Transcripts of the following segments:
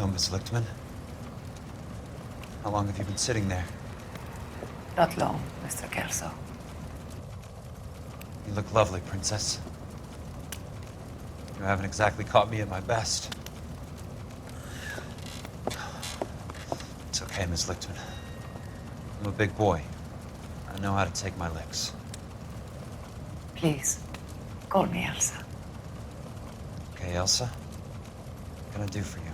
Hello, Miss Lichtman. How long have you been sitting there? Not long, Mr. Kelso. You look lovely, Princess. You haven't exactly caught me at my best. It's okay, Miss Lichtman. I'm a big boy. I know how to take my licks. Please, call me Elsa. Okay, Elsa? What can I do for you?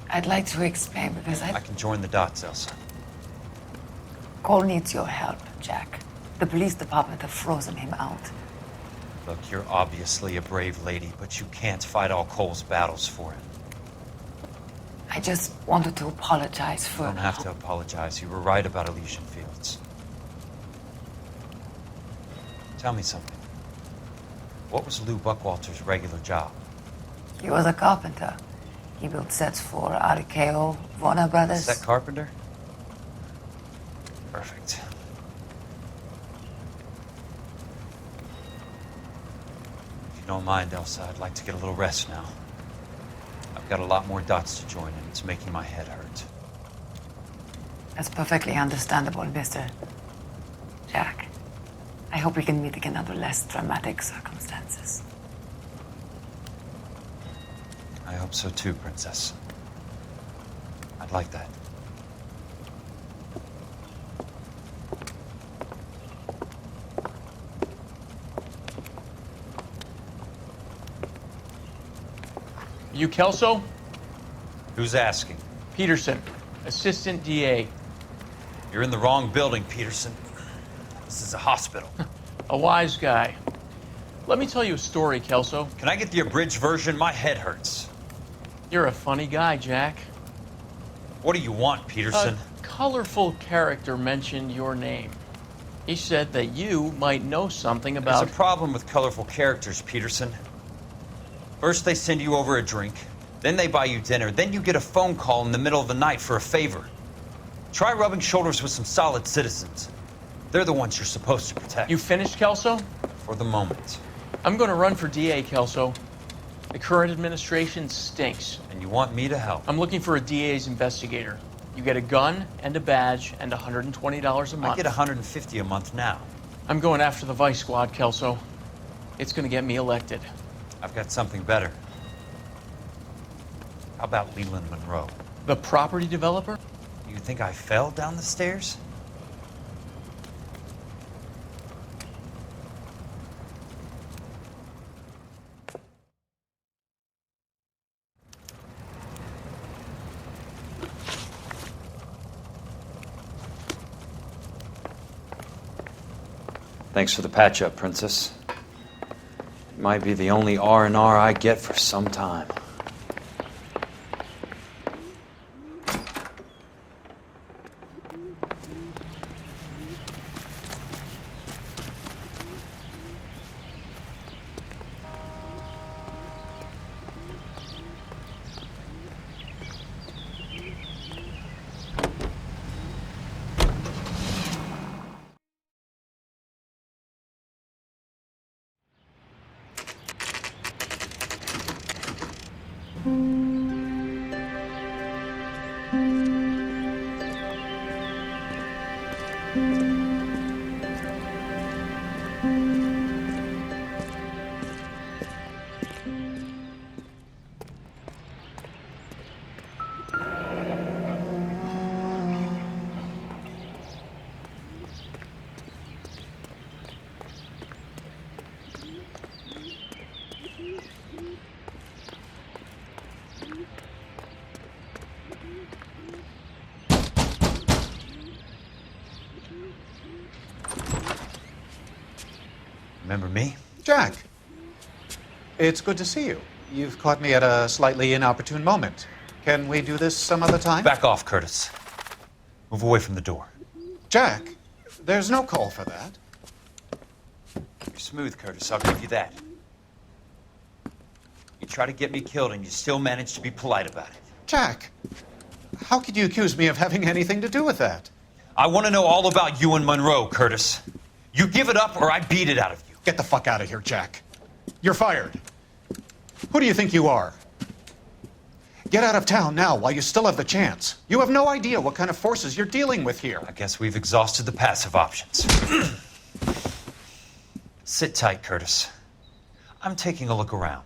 I'd like to explain because I can join the dots, Elsa. Cole needs your help, Jack. The police department have frozen him out. Look, you're obviously a brave lady, but you can't fight all Cole's battles for him. I just wanted to apologize for... You don't have to apologize. You were right about Elysian Fields. Tell me something. What was Lou Buckwalter's regular job? He was a carpenter. He built sets for RKO, Warner Brothers. Set carpenter? Perfect. If you don't mind, Elsa, I'd like to get a little rest now. I've got a lot more dots to join, and it's making my head hurt. That's perfectly understandable, Mr. Jack. I hope we can meet again under less dramatic circumstances. I hope so too, Princess. I'd like that. You Kelso? Who's asking? Peterson, Assistant DA. You're in the wrong building, Peterson. This is a hospital. A wise guy. Let me tell you a story, Kelso. Can I get the abridged version? My head hurts. You're a funny guy, Jack. What do you want, Peterson? A colorful character mentioned your name. He said that you might know something about... There's a problem with colorful characters, Peterson. First they send you over a drink, then they buy you dinner, then you get a phone call in the middle of the night for a favor. Try rubbing shoulders with some solid citizens. They're the ones you're supposed to protect. You finished, Kelso? For the moment. I'm going to run for DA, Kelso. The current administration stinks. And you want me to help? I'm looking for a DA's investigator. You get a gun and a badge and $120 a month. I get $150 a month now. I'm going after the Vice Squad, Kelso. It's going to get me elected. I've got something better. How about Leland Monroe? The property developer? You think I fell down the stairs? Thanks for the patch-up, Princess. It might be the only R&R I get for some time. Remember me? Jack, it's good to see you. You've caught me at a slightly inopportune moment. Can we do this some other time? Back off, Curtis. Move away from the door. Jack, there's no call for that. You're smooth, Curtis. I'll give you that. You try to get me killed and you still manage to be polite about it. Jack, how could you accuse me of having anything to do with that? I want to know all about you and Monroe, Curtis. You give it up or I beat it out of you. Get the fuck out of here, Jack. You're fired. Who do you think you are? Get out of town now while you still have the chance. You have no idea what kind of forces you're dealing with here. I guess we've exhausted the passive options. Sit tight, Curtis. I'm taking a look around.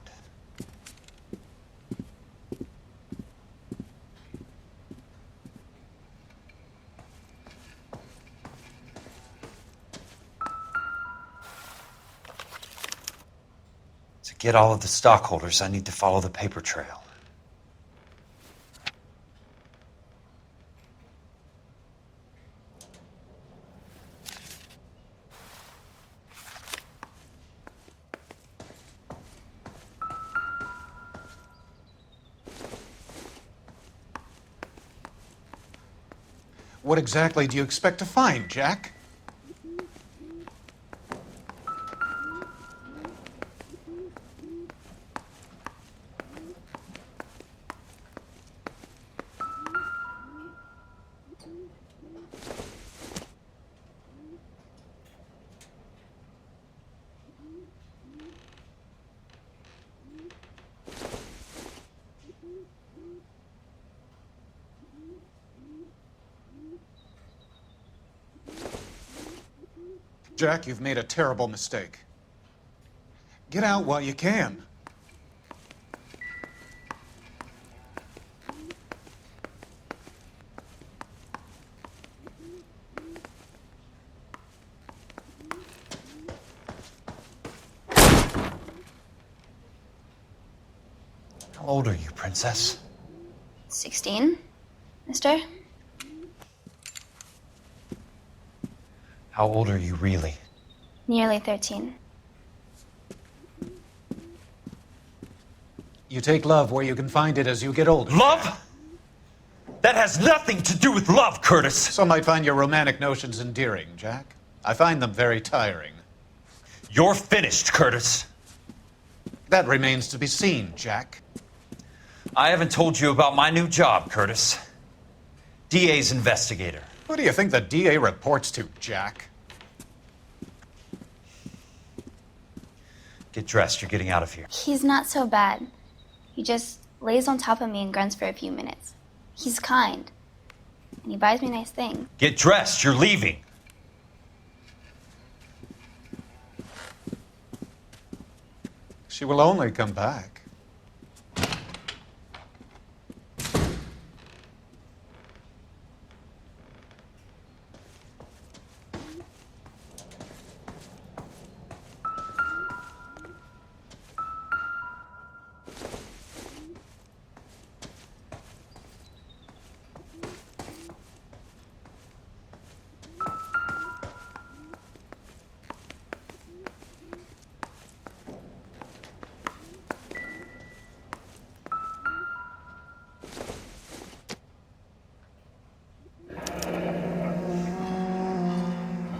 To get all of the stockholders, I need to follow the paper trail. What exactly do you expect to find, Jack? Jack, you've made a terrible mistake. Get out while you can. How old are you, Princess? 16, mister? How old are you really? Nearly 13. You take love where you can find it as you get older. Love? That has nothing to do with love, Curtis. Some might find your romantic notions endearing, Jack. I find them very tiring. You're finished, Curtis. That remains to be seen, Jack. I haven't told you about my new job, Curtis. DA's investigator. Who do you think the DA reports to, Jack? Get dressed, you're getting out of here. He's not so bad. He just lays on top of me and grunts for a few minutes. He's kind. And he buys me nice things. Get dressed, you're leaving. She will only come back.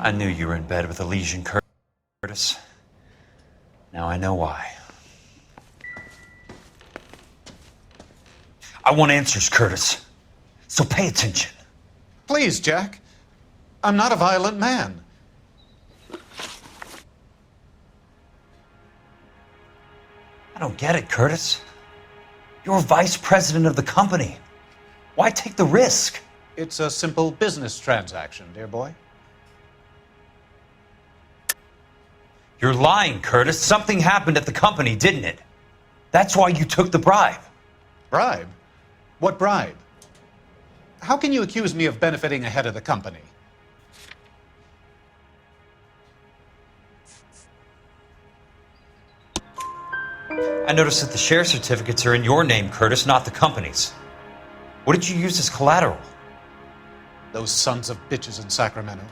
I knew you were in bed with Elysian, Curtis. Now I know why. I want answers, Curtis. So pay attention. Please, Jack. I'm not a violent man. I don't get it, Curtis. You're vice president of the company. Why take the risk? It's a simple business transaction, dear boy. You're lying, Curtis. Something happened at the company, didn't it? That's why you took the bribe. Bribe? What bribe? How can you accuse me of benefiting ahead of the company? I noticed that the share certificates are in your name, Curtis, not the company's. What did you use as collateral? Those sons of bitches in Sacramento.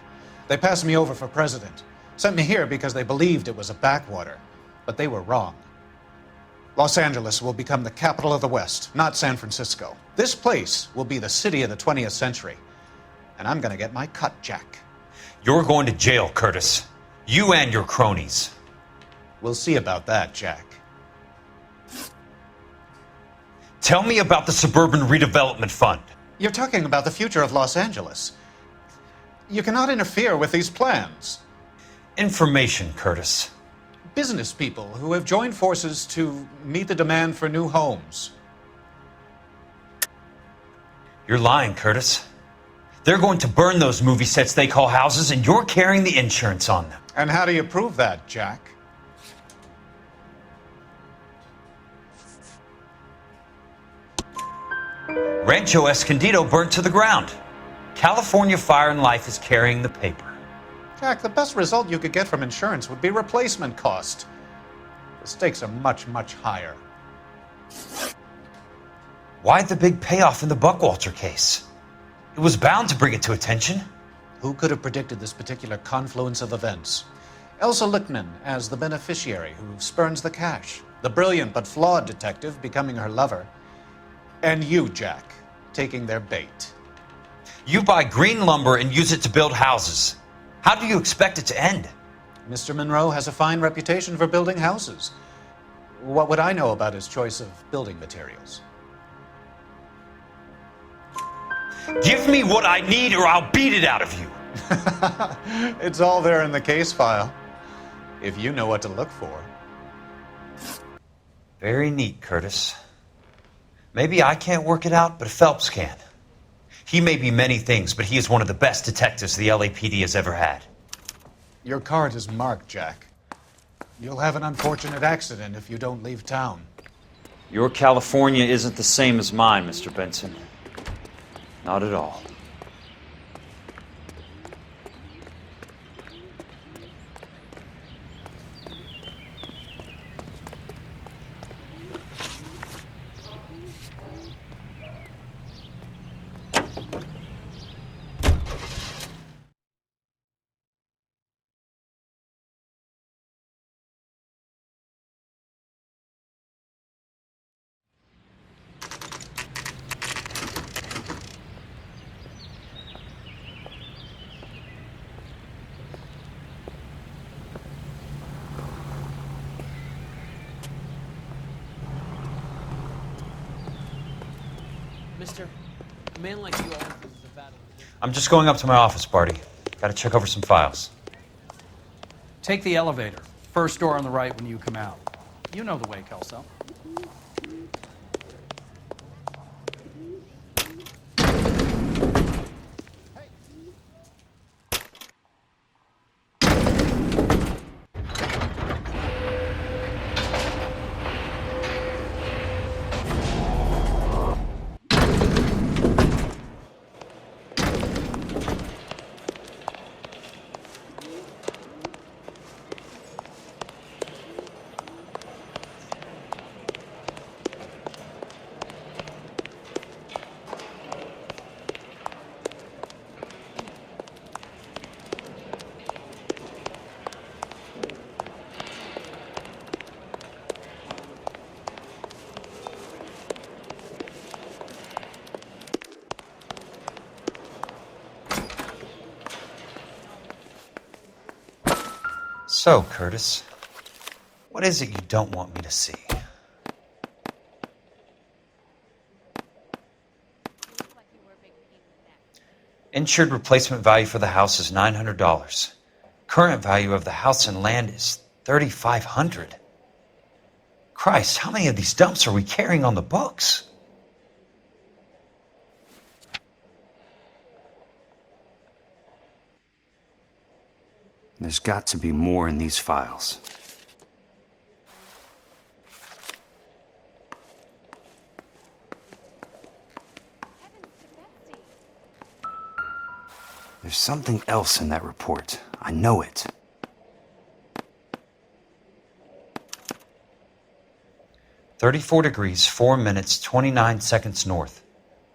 They passed me over for president. Sent me here because they believed it was a backwater. But they were wrong. Los Angeles will become the capital of the West, not San Francisco. This place will be the city of the 20th century. And I'm gonna get my cut, Jack. You're going to jail, Curtis. You and your cronies. We'll see about that, Jack. Tell me about the Suburban Redevelopment Fund. You're talking about the future of Los Angeles. You cannot interfere with these plans. Information, Curtis. Business people who have joined forces to meet the demand for new homes. You're lying, Curtis. They're going to burn those movie sets they call houses, and you're carrying the insurance on them. And how do you prove that, Jack? Rancho Escondido burnt to the ground. California Fire and Life is carrying the paper. Jack, the best result you could get from insurance would be replacement cost. The stakes are much, much higher. Why the big payoff in the Buckwalter case? It was bound to bring it to attention. Who could have predicted this particular confluence of events? Elsa Lichtman as the beneficiary who spurns the cash, the brilliant but flawed detective becoming her lover, and you, Jack, taking their bait. You buy green lumber and use it to build houses. How do you expect it to end? Mr. Monroe has a fine reputation for building houses. What would I know about his choice of building materials? Give me what I need or I'll beat it out of you. It's all there in the case file, if you know what to look for. Very neat, Curtis. Maybe I can't work it out, but Phelps can. He may be many things, but he is one of the best detectives the LAPD has ever had. Your card is marked, Jack. You'll have an unfortunate accident if you don't leave town. Your California isn't the same as mine, Mr. Benson. Not at all. Mister, a man like you always loses a battle. I'm just going up to my office, Barty. Gotta check over some files. Take the elevator. First door on the right when you come out. You know the way, Kelso. So, Curtis, what is it you don't want me to see? Insured replacement value for the house is $900. Current value of the house and land is $3,500. Christ, how many of these dumps are we carrying on the books? There's got to be more in these files. There's something else in that report. I know it. "34 degrees, 4 minutes, 29 seconds north.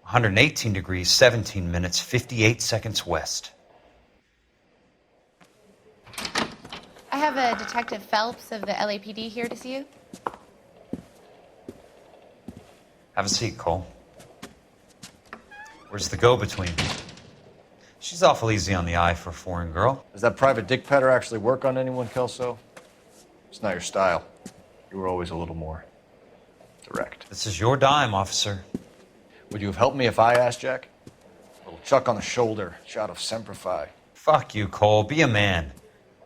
118 degrees, 17 minutes, 58 seconds west." I have a Detective Phelps of the LAPD here to see you. Have a seat, Cole. Where's the go-between? She's awful easy on the eye for a foreign girl. Does that private dick petter actually work on anyone, Kelso? It's not your style. You were always a little more direct. This is your dime, officer. Would you have helped me if I asked, Jack? A little chuck on the shoulder, shot of Semper Fi. Fuck you, Cole. Be a man.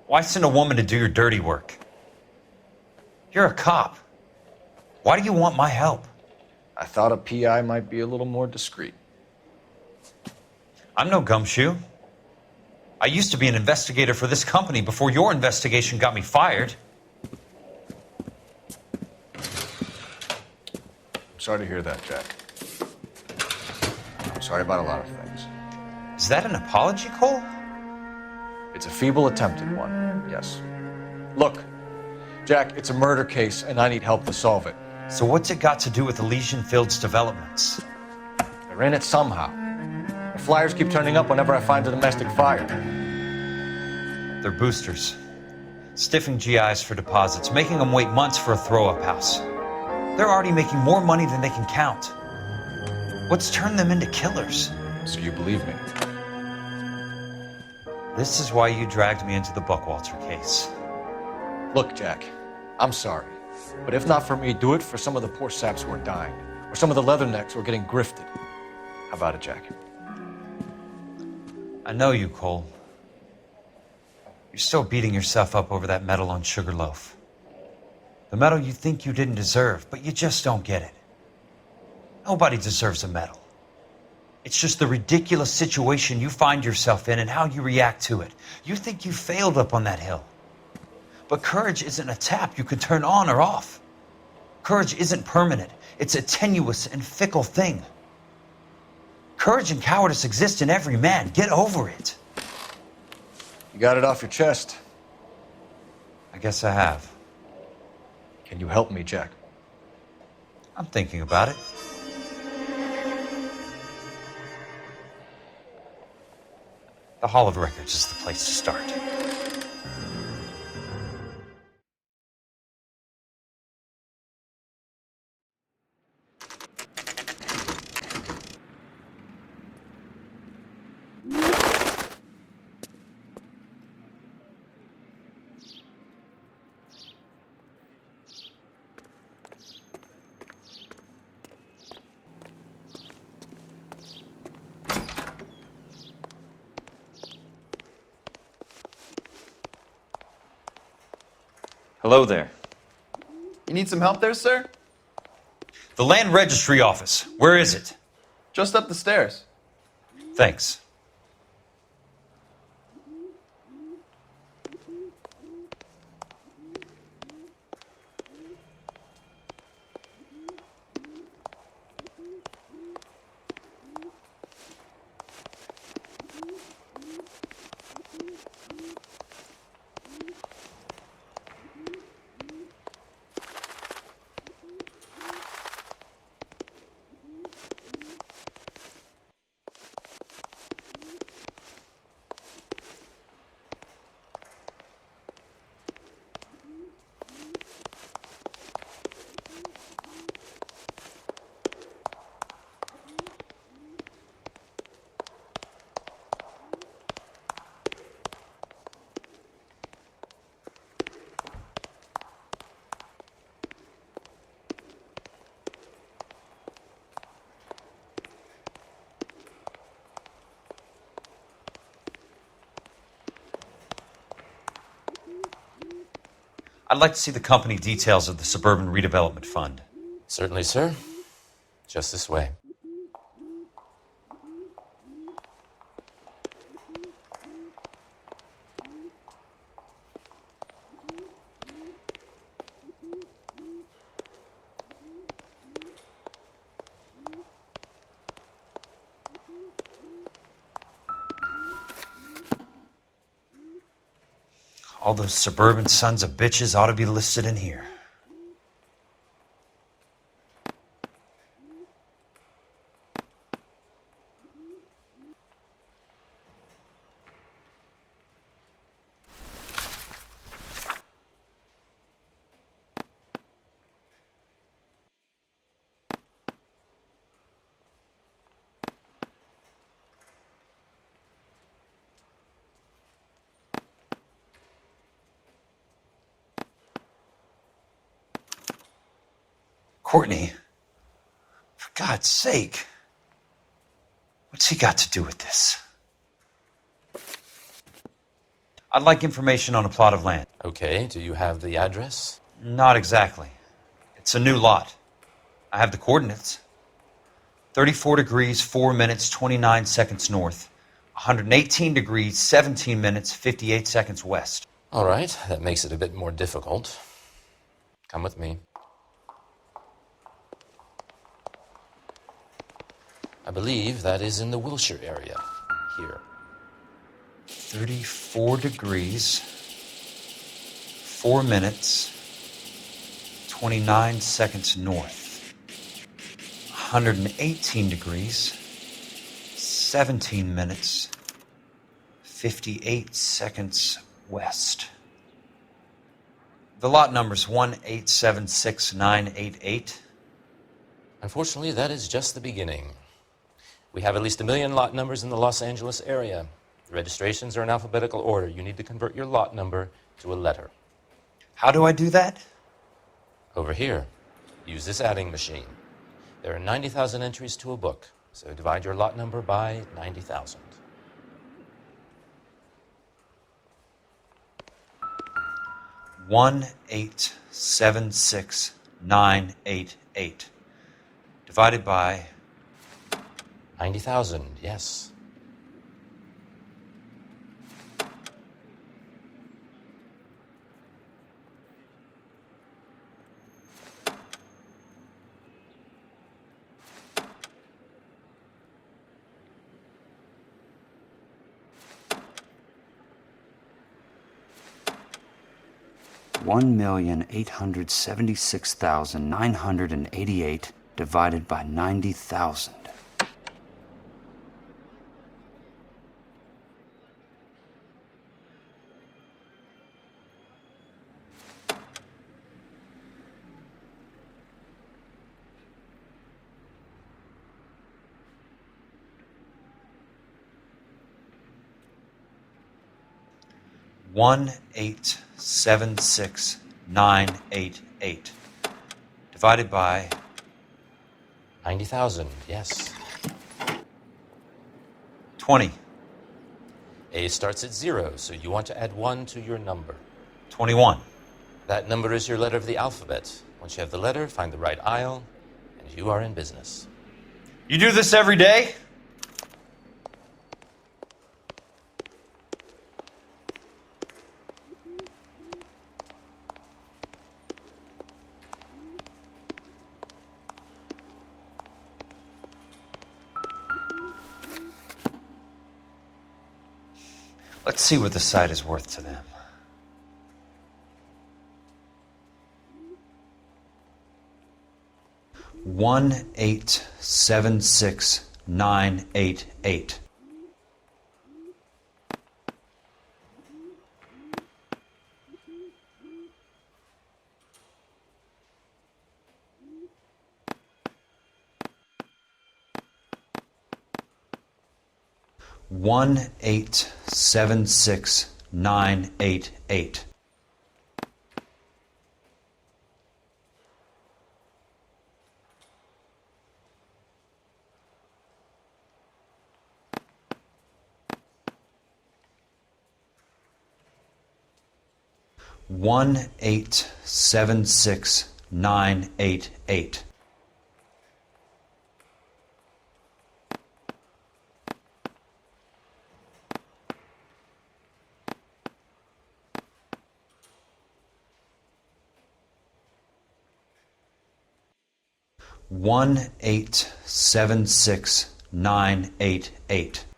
Why send a woman to do your dirty work? You're a cop. Why do you want my help? I thought a PI might be a little more discreet. I'm no gumshoe. I used to be an investigator for this company before your investigation got me fired. Sorry to hear that, Jack. I'm sorry about a lot of things. Is that an apology, Cole? It's a feeble attempt at one, yes. Look, Jack, it's a murder case, and I need help to solve it. So what's it got to do with Elysian Fields developments? They're in it somehow. The flyers keep turning up whenever I find a domestic fire. They're boosters. Stiffing GIs for deposits, making them wait months for a throw-up house. They're already making more money than they can count. What's turned them into killers? So you believe me? This is why you dragged me into the Buckwalter case. Look, Jack, I'm sorry. But if not for me, do it for some of the poor saps who are dying. Or some of the leathernecks who are getting grifted. How about it, Jack? I know you, Cole. You're still beating yourself up over that medal on Sugarloaf. The medal you think you didn't deserve, but you just don't get it. Nobody deserves a medal. It's just the ridiculous situation you find yourself in and how you react to it. You think you failed up on that hill. But courage isn't a tap you can turn on or off. Courage isn't permanent. It's a tenuous and fickle thing. Courage and cowardice exist in every man. Get over it. You got it off your chest. I guess I have. Can you help me, Jack? I'm thinking about it. The Hall of Records is the place to start. Hello there. You need some help there, sir? The Land Registry Office. Where is it? Just up the stairs. Thanks. I'd like to see the company details of the Suburban Redevelopment Fund. Certainly, sir. Just this way. All those suburban sons of bitches ought to be listed in here. Courtney, for God's sake, what's he got to do with this? I'd like information on a plot of land. Okay, do you have the address? Not exactly. It's a new lot. I have the coordinates. 34 degrees, 4 minutes, 29 seconds north. 118 degrees, 17 minutes, 58 seconds west. All right, that makes it a bit more difficult. Come with me. I believe that is in the Wilshire area, here. 34 degrees, 4 minutes, 29 seconds north. 118 degrees, 17 minutes, 58 seconds west. The lot number's 1876988. Unfortunately, that is just the beginning. We have at least 1 million lot numbers in the Los Angeles area. The registrations are in alphabetical order. You need to convert your lot number to a letter. How do I do that? Over here, use this adding machine. There are 90,000 entries to a book, so divide your lot number by 90,000. One 1876988 divided by 90,000, yes. $1,876,988 divided by 90,000. One 1876988 divided by 90,000, yes. 20. A starts at 0, so you want to add 1 to your number. 21. That number is your letter of the alphabet. Once you have the letter, find the right aisle, and you are in business. You do this every day? Let's see what the site is worth to them. $1,876,988. $1,876,988. $1,876,988. $1,876,988.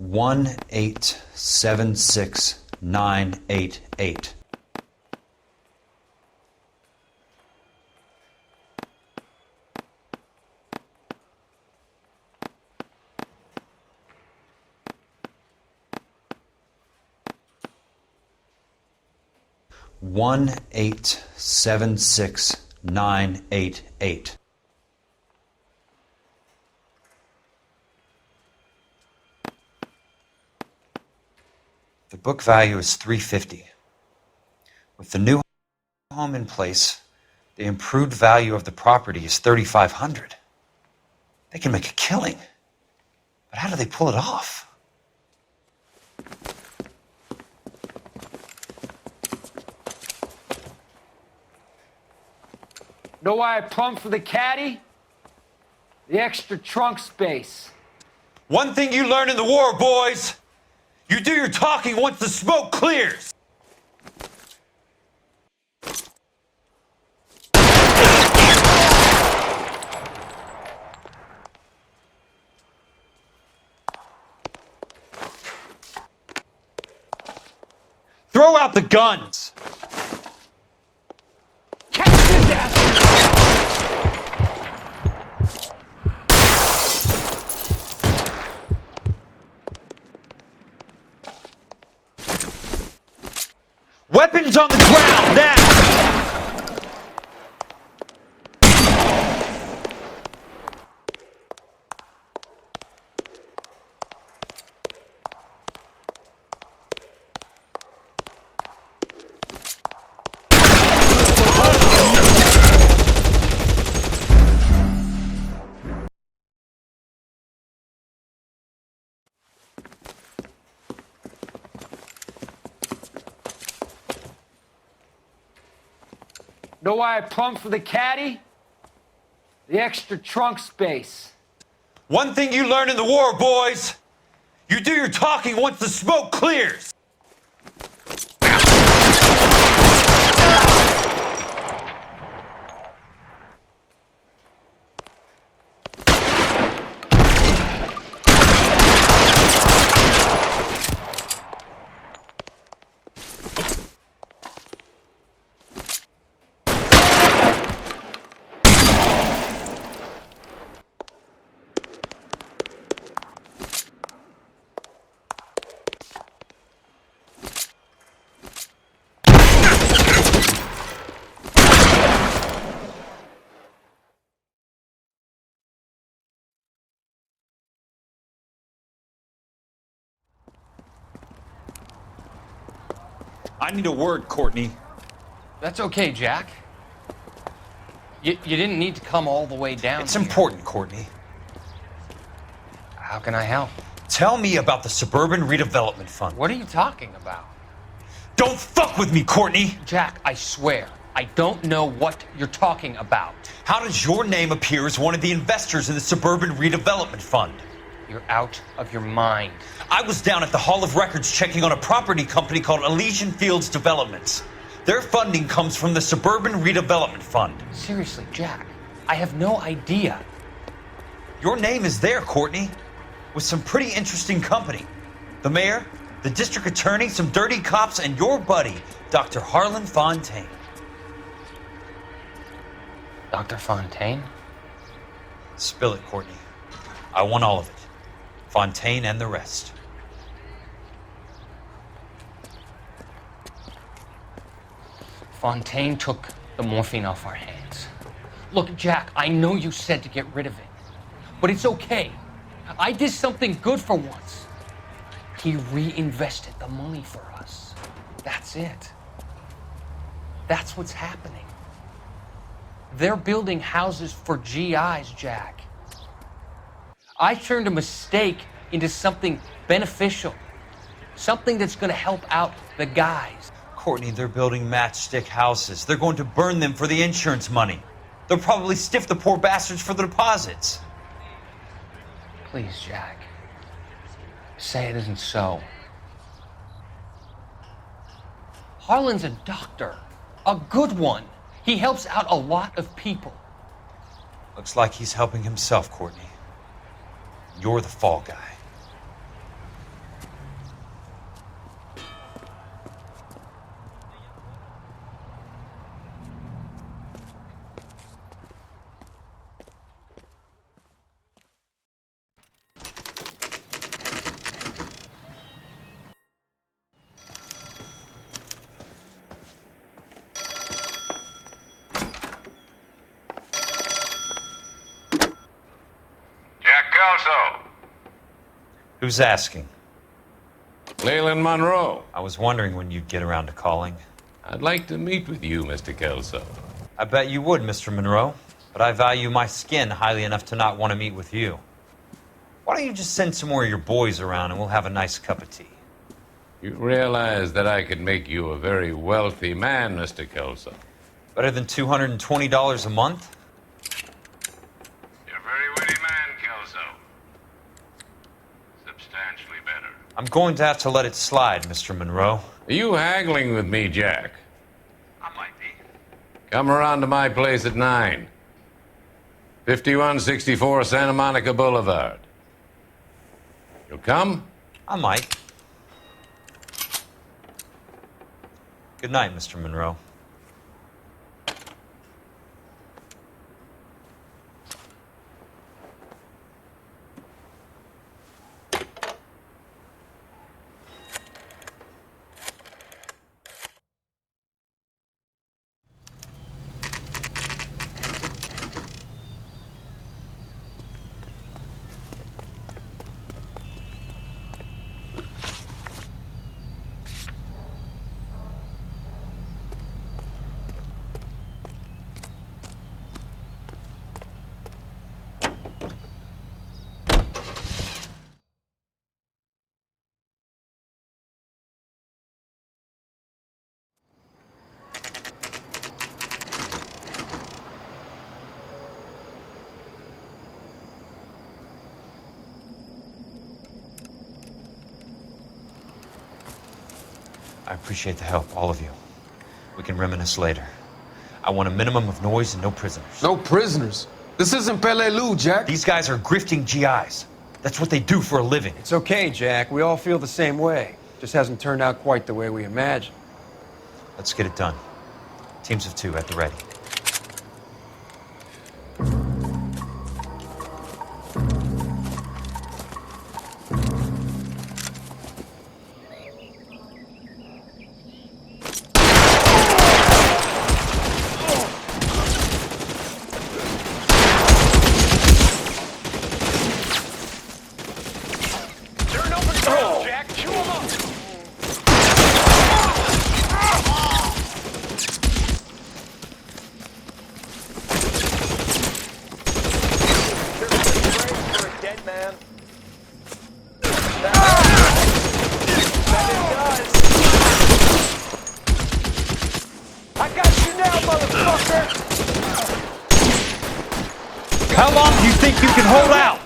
$1,876,988. $1,876,988. The book value is $350. With the new home in place, the improved value of the property is $3,500. They can make a killing. But how do they pull it off? Know why I plumbed for the caddy? The extra trunk space. One thing you learn in the war, boys. You do your talking once the smoke clears. Throw out the guns. Catch this ass! Weapons on the ground now! Know why I plumbed for the caddy? The extra trunk space. One thing you learn in the war, boys. You do your talking once the smoke clears. I need a word, Courtney. That's okay, Jack. You didn't need to come all the way down It's here. important, Courtney. How can I help? Tell me about the Suburban Redevelopment Fund. What are you talking about? Don't fuck with me, Courtney! Jack, I swear, I don't know what you're talking about. How does your name appear as one of the investors in the Suburban Redevelopment Fund? You're out of your mind. I was down at the Hall of Records checking on a property company called Elysian Fields Developments. Their funding comes from the Suburban Redevelopment Fund. Seriously, Jack, I have no idea. Your name is there, Courtney, with some pretty interesting company. The mayor, the district attorney, some dirty cops, and your buddy, Dr. Harlan Fontaine. Dr. Fontaine? Spill it, Courtney. I want all of it. Fontaine and the rest. Fontaine took the morphine off our hands. Look, Jack, I know you said to get rid of it, but it's okay. I did something good for once. He reinvested the money for us. That's it. That's what's happening. They're building houses for GIs, Jack. I turned a mistake into something beneficial, something that's going to help out the guys. Courtney, they're building matchstick houses. They're going to burn them for the insurance money. They'll probably stiff the poor bastards for the deposits. Please, Jack. Say it isn't so. Harlan's a doctor. A good one. He helps out a lot of people. Looks like he's helping himself, Courtney. You're the fall guy. Who's asking? Leland Monroe. I was wondering when you'd get around to calling. I'd like to meet with you, Mr. Kelso. I bet you would, Mr. Monroe. But I value my skin highly enough to not want to meet with you. Why don't you just send some more of your boys around and we'll have a nice cup of tea? You realize that I could make you a very wealthy man, Mr. Kelso. Better than $220 a month? You're a very witty man, Kelso. Substantially better. I'm going to have to let it slide, Mr. Monroe. Are you haggling with me, Jack? I might be. Come around to my place at 9. 5164 Santa Monica Boulevard. You'll come? I might. Good night, Mr. Monroe. I appreciate the help, all of you. We can reminisce later. I want a minimum of noise and no prisoners. No prisoners? This isn't Peleliu, Jack. These guys are grifting GIs. That's what they do for a living. It's okay, Jack. We all feel the same way. Just hasn't turned out quite the way we imagined. Let's get it done. Teams of 2 at the ready. How long do you think you can hold out?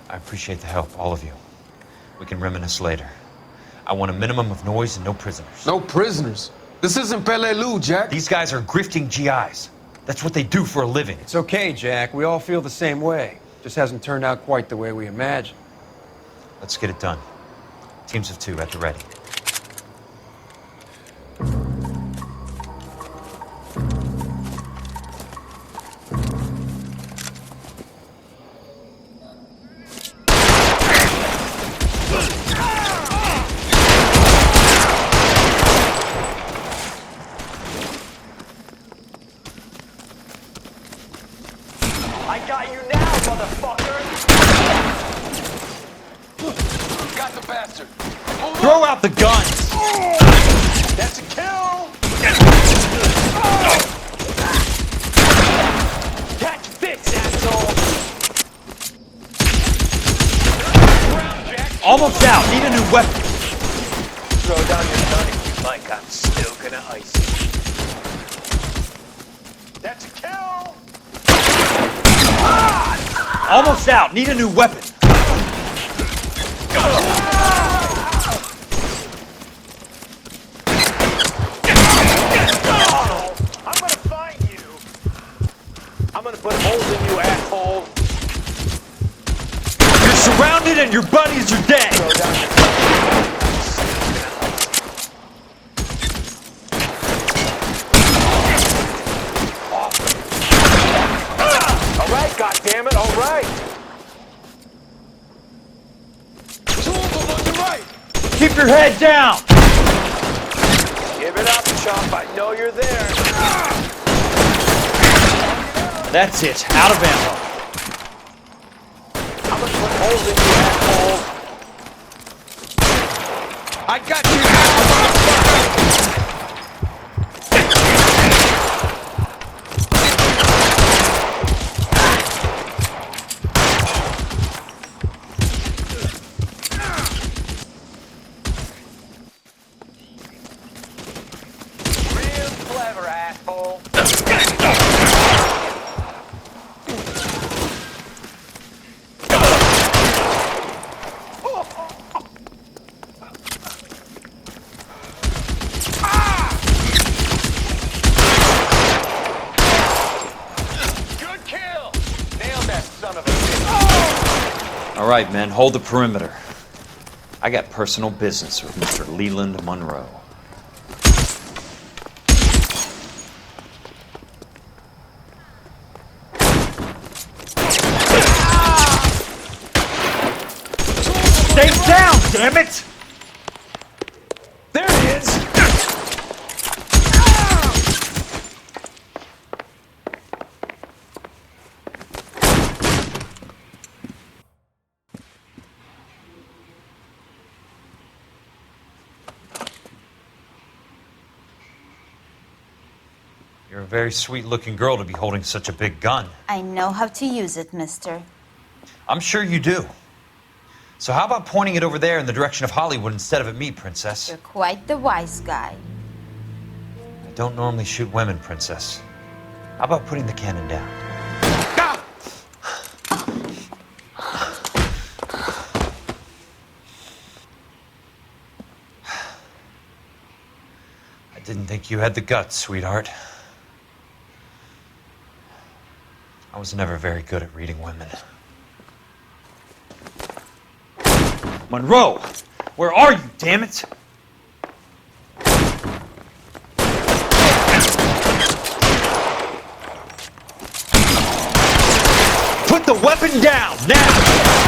I appreciate the help, all of you. We can reminisce later. I want a minimum of noise and no prisoners. No prisoners? This isn't Peleliu, Jack. These guys are grifting GIs. That's what they do for a living. It's okay, Jack. We all feel the same way. Just hasn't turned out quite the way we imagined. Let's get it done. Teams of 2 at the ready. I got you now, motherfucker! Got the bastard. Throw out the guns! That's a kill! Catch this, asshole! Almost out. Need a new weapon. Throw down your gun if you like. I'm still gonna ice you. That's a kill! Almost out. Need a new weapon. I'm gonna find you. I'm gonna put holes in you, asshole. You're surrounded and your buddies are dead. All right, goddammit, all right. Two of them on the right! Keep your head down. Give it up, chump. I know you're there. That's it. Out of ammo. Hold it, you asshole. I got you now, motherfucker! Real clever, asshole. Good kill! Nailed that son of a bitch. All right, men, hold the perimeter. I got personal business with Mr. Leland Monroe. Stay down, damn it! There it is! You're a very sweet-looking girl to be holding such a big gun. I know how to use it, mister. I'm sure you do. So how about pointing it over there in the direction of Hollywood instead of at me, Princess? You're quite the wise guy. I don't normally shoot women, Princess. How about putting the cannon down? I didn't think you had the guts, sweetheart. I was never very good at reading women. Monroe! Where are you, damn it? Put the weapon down, now!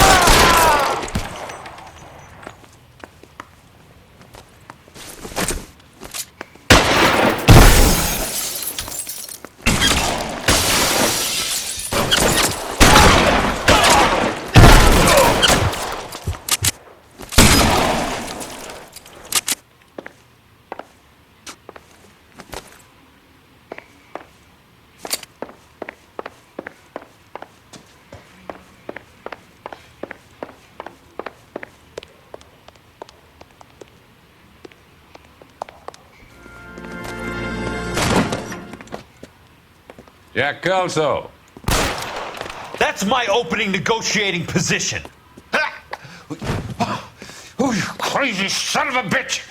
Jack Kelso. That's my opening negotiating position. Oh, you crazy son of a bitch!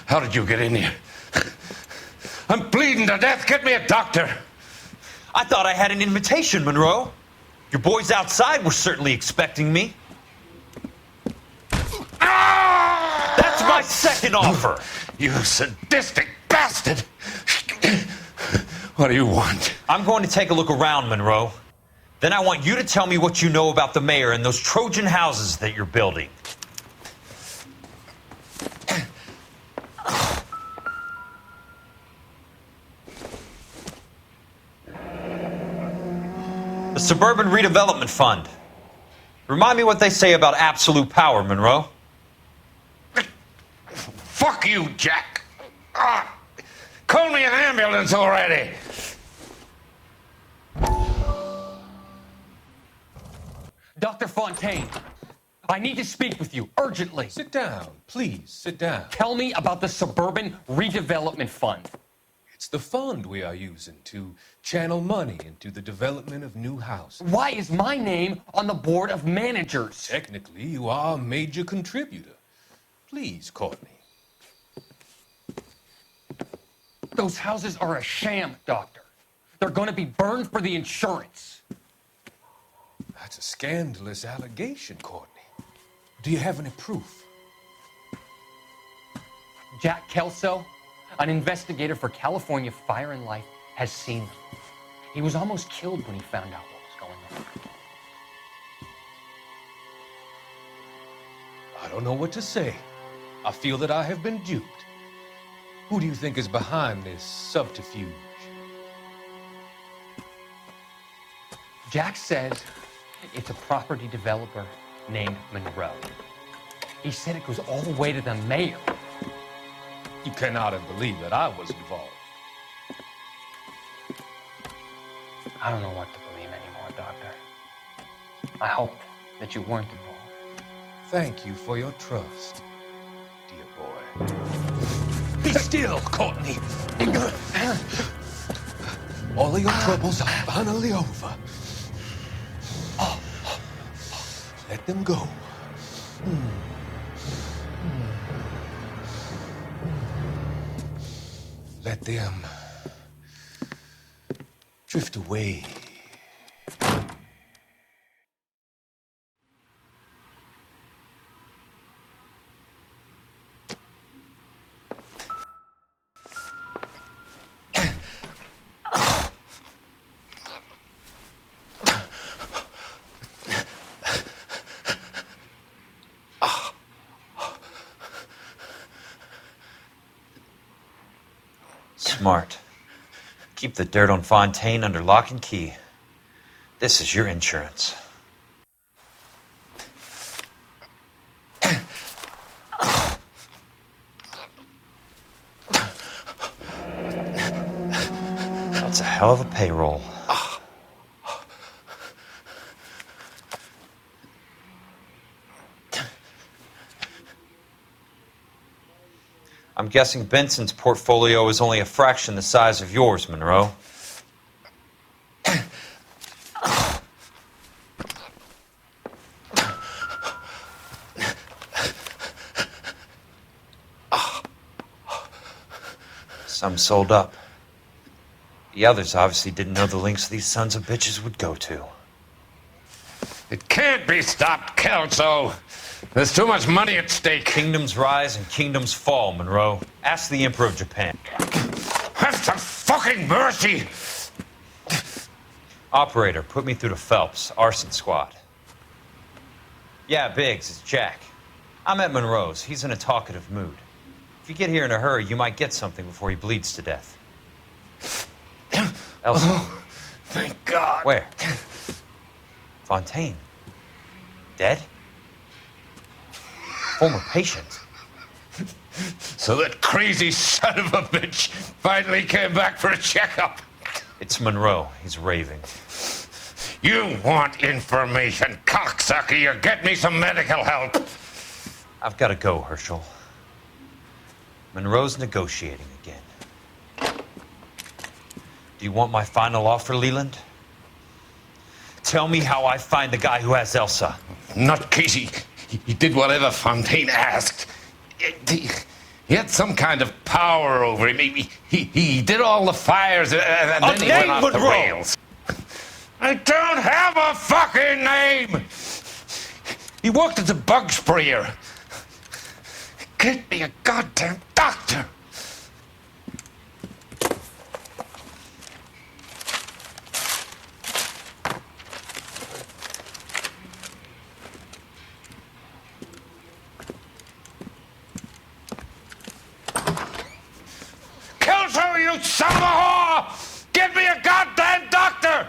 How did you get in here? I'm bleeding to death. Get me a doctor. I thought I had an invitation, Monroe. Your boys outside were certainly expecting me. That's my second offer. You sadistic bastard! What do you want? I'm going to take a look around, Monroe. Then I want you to tell me what you know about the mayor and those Trojan houses that you're building. The Suburban Redevelopment Fund. Remind me what they say about absolute power, Monroe. Fuck you, Jack. Call me an ambulance already. Dr. Fontaine, I need to speak with you urgently. Sit down, please, sit down. Tell me about the Suburban Redevelopment Fund. It's the fund we are using to channel money into the development of new houses. Why is my name on the board of managers? Technically, you are a major contributor. Please, Courtney. Those houses are a sham, Doctor. They're going to be burned for the insurance. That's a scandalous allegation, Courtney. Do you have any proof? Jack Kelso, an investigator for California Fire and Life, has seen them. He was almost killed when he found out what was going on. I don't know what to say. I feel that I have been duped. Who do you think is behind this subterfuge? Jack says it's a property developer named Monroe. He said it goes all the way to the mayor. You cannot have believed that I was involved. I don't know what to believe anymore, Doctor. I hoped that you weren't involved. Thank you for your trust, dear boy. Be still, Courtney. All of your troubles are finally over. Let them go. Let them drift away. Smart. Keep the dirt on Fontaine under lock and key. This is your insurance. That's a hell of a payroll. I'm guessing Benson's portfolio is only a fraction the size of yours, Monroe. Some sold up. The others obviously didn't know the lengths these sons of bitches would go to. It can't be stopped, Kelso. There's too much money at stake. Kingdoms rise and kingdoms fall, Monroe. Ask the Emperor of Japan. Have some fucking mercy! Operator, put me through to Phelps, arson squad. Yeah, Biggs, it's Jack. I'm at Monroe's. He's in a talkative mood. If you get here in a hurry, you might get something before he bleeds to death. Elsa. Oh, thank God. Where? Fontaine. Dead? Former patient. So that crazy son of a bitch finally came back for a checkup. It's Monroe. He's raving. You want information, cocksucker. You get me some medical help. I've got to go, Herschel. Monroe's negotiating again. Do you want my final offer, Leland? Tell me how I find the guy who has Elsa. Not Casey. He did whatever Fontaine asked. He had some kind of power over him. He did all the fires, and then he went off the rails. I don't have a fucking name! He worked as a bug sprayer. Get me a goddamn doctor! Kelso, you son of a whore! Get me a goddamn doctor!